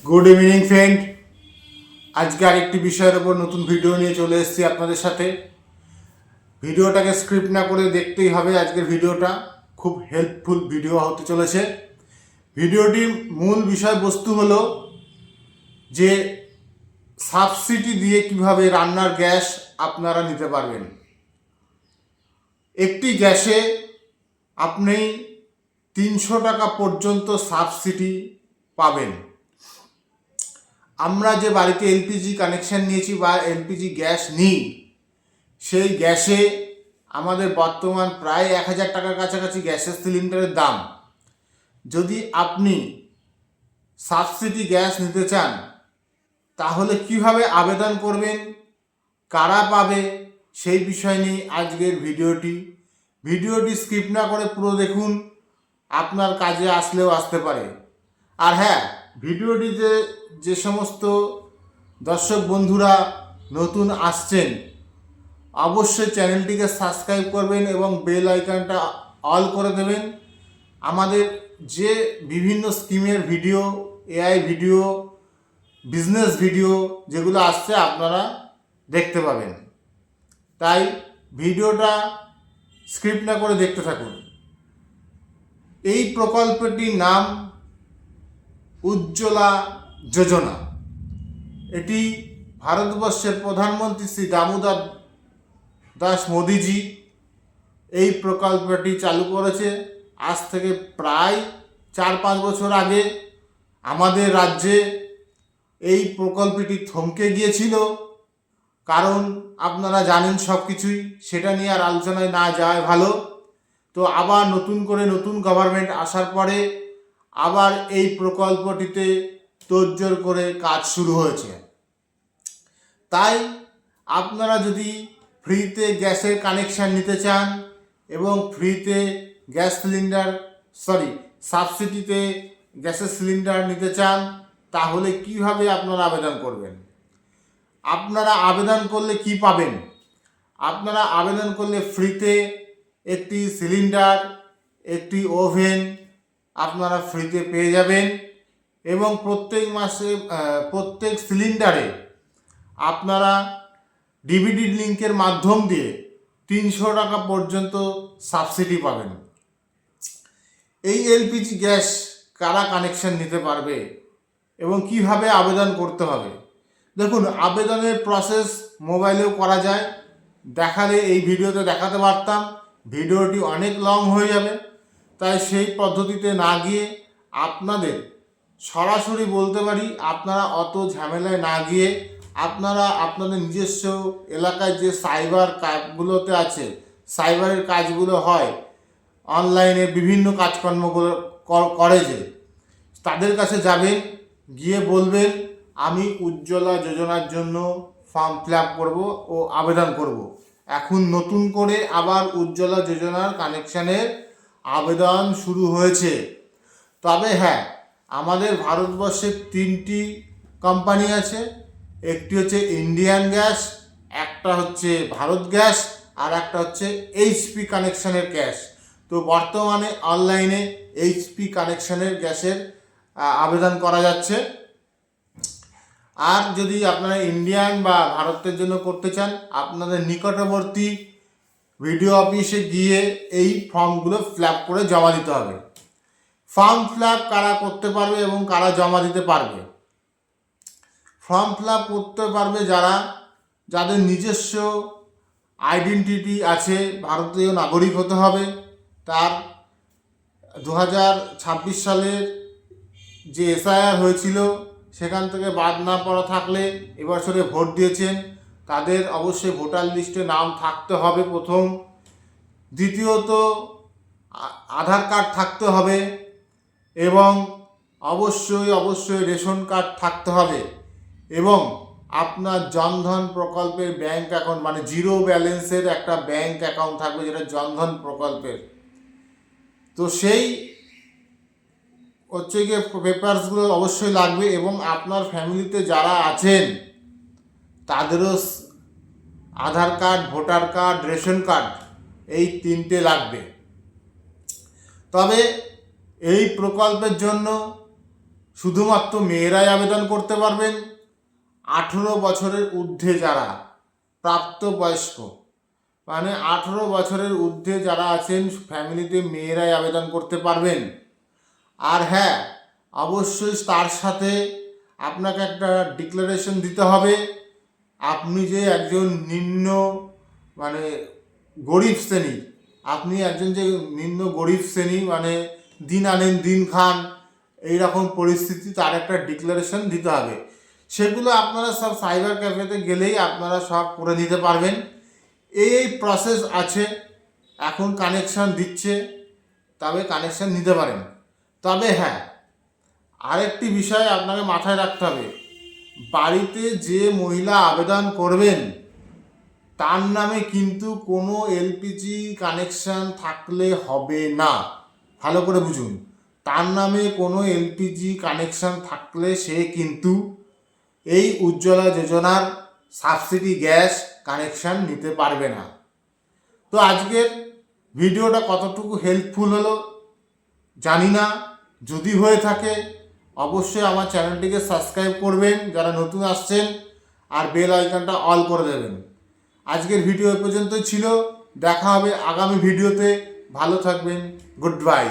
Good evening friend. আজকে আরেকটি বিষয়ের উপর নতুন ভিডিও নিয়ে চলে এসেছি আপনাদের সাথে। ভিডিওটাকে স্ক্রিপ্ট না করে দেখতেই হবে। আজকের ভিডিওটা খুব হেল্পফুল ভিডিও হতে চলেছে। ভিডিওটির মূল বিষয়বস্তু হলো যে সাবসিডি দিয়ে কিভাবে রান্নার গ্যাস আপনারা নিতে পারবেন। একটি গ্যাসে আপনি 300 টাকা পর্যন্ত সাবসিডি পাবেন। আমরা যে বাড়িতে এলপিজি কানেকশান নিয়েছি বা এলপিজি গ্যাস নিই, সেই গ্যাসে আমাদের বর্তমান প্রায় 1000 টাকার কাছাকাছি গ্যাসের সিলিন্ডারের দাম। যদি আপনি সাবসিডি গ্যাস নিতে চান তাহলে কিভাবে আবেদন করবেন, কারা পাবে, সেই বিষয় নিয়ে আজকের ভিডিওটি স্কিপ না করে পুরো দেখুন, আপনার কাজে আসলেও আসতে পারে। আর হ্যাঁ, ভিডিওটিতে যে সমস্ত দর্শক বন্ধুরা নতুন আসছেন অবশ্যই চ্যানেলটিকে সাবস্ক্রাইব করবেন এবং বেল আইকনটা অল করে দেবেন। আমাদের যে বিভিন্ন স্কিমের video, AI video, business video যেগুলো আসছে আপনারা দেখতে পাবেন। তাই ভিডিওটা স্ক্রিপ্ট না করে দেখতে থাকুন। এই প্রকল্পটির নাম উজ্জ্বলা যোজনা। এটি ভারতবর্ষের প্রধানমন্ত্রী শ্রী দামোদর দাস মোদিজি এই প্রকল্পটি চালু করেছে। আজ থেকে প্রায় 4-5 বছর আগে আমাদের রাজ্যে এই প্রকল্পটি থমকে গিয়েছিল, কারণ আপনারা জানেন সব কিছুই, সেটা নিয়ে আর আলোচনায় না যাওয়াই ভালো। তো আবার নতুন করে নতুন গভর্নমেন্ট আসার পরে আবার এই প্রকল্পটিতে তোড়জোড় করে কাজ শুরু হয়েছে। তাই আপনারা যদি ফ্রিতে গ্যাসের কানেকশান নিতে চান এবং ফ্রিতে গ্যাস সিলিন্ডার সাবসিডিতে গ্যাসের সিলিন্ডার নিতে চান তাহলে কিভাবে আপনারা আবেদন করবেন। আপনারা আবেদন করলে কি পাবেন? আপনারা আবেদন করলে ফ্রিতে একটি সিলিন্ডার, একটি ওভেন আপনারা ফ্রিতে পেয়ে যাবেন এবং প্রত্যেক মাসে প্রত্যেক সিলিন্ডারে আপনারা ডিবিডি লিঙ্কের মাধ্যম দিয়ে 300 টাকা পর্যন্ত সাবসিডি পাবেন। এই এলপিজি গ্যাস কারা কানেকশন নিতে পারবে এবং কিভাবে আবেদন করতে হবে? দেখুন, আবেদনের প্রসেস মোবাইলেও করা যায়। দেখালে এই ভিডিওতে দেখাতে পারতাম, ভিডিওটি অনেক লং হয়ে যাবে। তাই সেই পদ্ধতিতে না গিয়ে আপনাদের সরাসরি বলতে পারি, আপনারা অত ঝামেলায় না গিয়ে আপনারা আপনাদের নিজস্ব এলাকায় যে সাইবার কাজগুলোতে আছে, সাইবারের কাজগুলো হয়, অনলাইনে বিভিন্ন কাজকর্মগুলো করে যে, তাদের কাছে যাবেন, গিয়ে বলবেন আমি উজ্জ্বলা যোজনার জন্য ফর্ম ফিল আপ করবো ও আবেদন করব। এখন নতুন করে আবার উজ্জ্বলা যোজনার কানেকশানের আবেদন শুরু হয়েছে। তবে হ্যাঁ, আমাদের ভারতবর্ষে 3টি কোম্পানি আছে। একটি হচ্ছে ইন্ডিয়ান গ্যাস, একটা হচ্ছে ভারত গ্যাস, আর একটা হচ্ছে এইচপি কানেকশানের গ্যাস। তো বর্তমানে অনলাইনে এইচপি কানেকশানের গ্যাসের আবেদন করা যাচ্ছে। আর যদি আপনারা ইন্ডিয়ান বা ভারতের জন্য করতে চান, আপনাদের নিকটবর্তী ভিডিও অফিসে গিয়ে এই ফর্মগুলো ফিল আপ করে জমা দিতে হবে। ফর্ম ফিল আপ কারা করতে পারবে এবং কারা জমা দিতে পারবে? ফর্ম ফিল আপ করতে পারবে যাদের নিজস্ব আইডেন্টিটি আছে, ভারতীয় নাগরিক হতে হবে। তার 2026 সালের যে এসআইআর হয়েছিল সেখান থেকে বাদ না পড়া থাকলে, এবছরে ভোট দিয়েছেন, তাদের অবশ্যই ভোটার লিস্টে নাম থাকতে হবে প্রথম। দ্বিতীয়ত আধার কার্ড থাকতে হবে এবং অবশ্যই রেশন কার্ড থাকতে হবে এবং আপনার জনধন প্রকল্পের ব্যাংক অ্যাকাউন্ট, মানে জিরো ব্যালেন্সের একটা ব্যাংক অ্যাকাউন্ট থাকবে, যেটা জনধন প্রকল্পের। তো সেই হচ্ছে গিয়ে পেপারসগুলো অবশ্যই লাগবে এবং আপনার ফ্যামিলিতে যারা আছেন তাদেরও Aadhaar card, voter card, ration card, এই 3টে লাগবে। তবে এই প্রকল্পের জন্য শুধুমাত্র মেয়েরাই আবেদন করতে পারবেন। 18 বছরের ঊর্ধ্বে যারা প্রাপ্তবয়স্ক, মানে 18 বছরের ঊর্ধ্বে যারা আছেন ফ্যামিলিতে, মেয়েরাই আবেদন করতে পারবেন। আর হ্যাঁ, অবশ্যই তার সাথে আপনাকে একটা ডিক্লারেশন দিতে হবে আপনি যে একজন নিম্ন মানে গরিব শ্রেণীর, আপনি একজন যে নিম্ন গরিব শ্রেণী, মানে দিন আনেন দিন খান এইরকম পরিস্থিতি, তার একটা ডিক্লারেশন দিতে হবে। সেগুলো আপনারা সব সাইবার ক্যাফেতে গেলেই আপনারা সব করে নিতে পারবেন। এই প্রসেস আছে। এখন কানেকশান দিচ্ছে, তবে কানেকশান নিতে পারেন। তবে হ্যাঁ, আরেকটি বিষয় আপনাকে মাথায় রাখতে হবে, বাড়িতে যে মহিলা আবেদন করবেন তার নামে কিন্তু কোনো এলপিজি কানেকশান থাকলে হবে না। ভালো করে বুঝুন, তার নামে কোনো এলপিজি কানেকশান থাকলে সে কিন্তু এই উজ্জ্বলা যোজনার সাবসিডি গ্যাস কানেকশান নিতে পারবে না। তো আজকের ভিডিওটা কতটুকু হেল্পফুল হলো জানি না। যদি হয়ে থাকে অবশ্যই আমার চ্যানেলটিকে সাবস্ক্রাইব করবেন যারা নতুন আসছেন, আর বেল আইকনটা অল করে দেবেন। আজকের ভিডিও এ পর্যন্তই ছিল। দেখা হবে আগামী ভিডিওতে। ভালো থাকবেন। Good bye.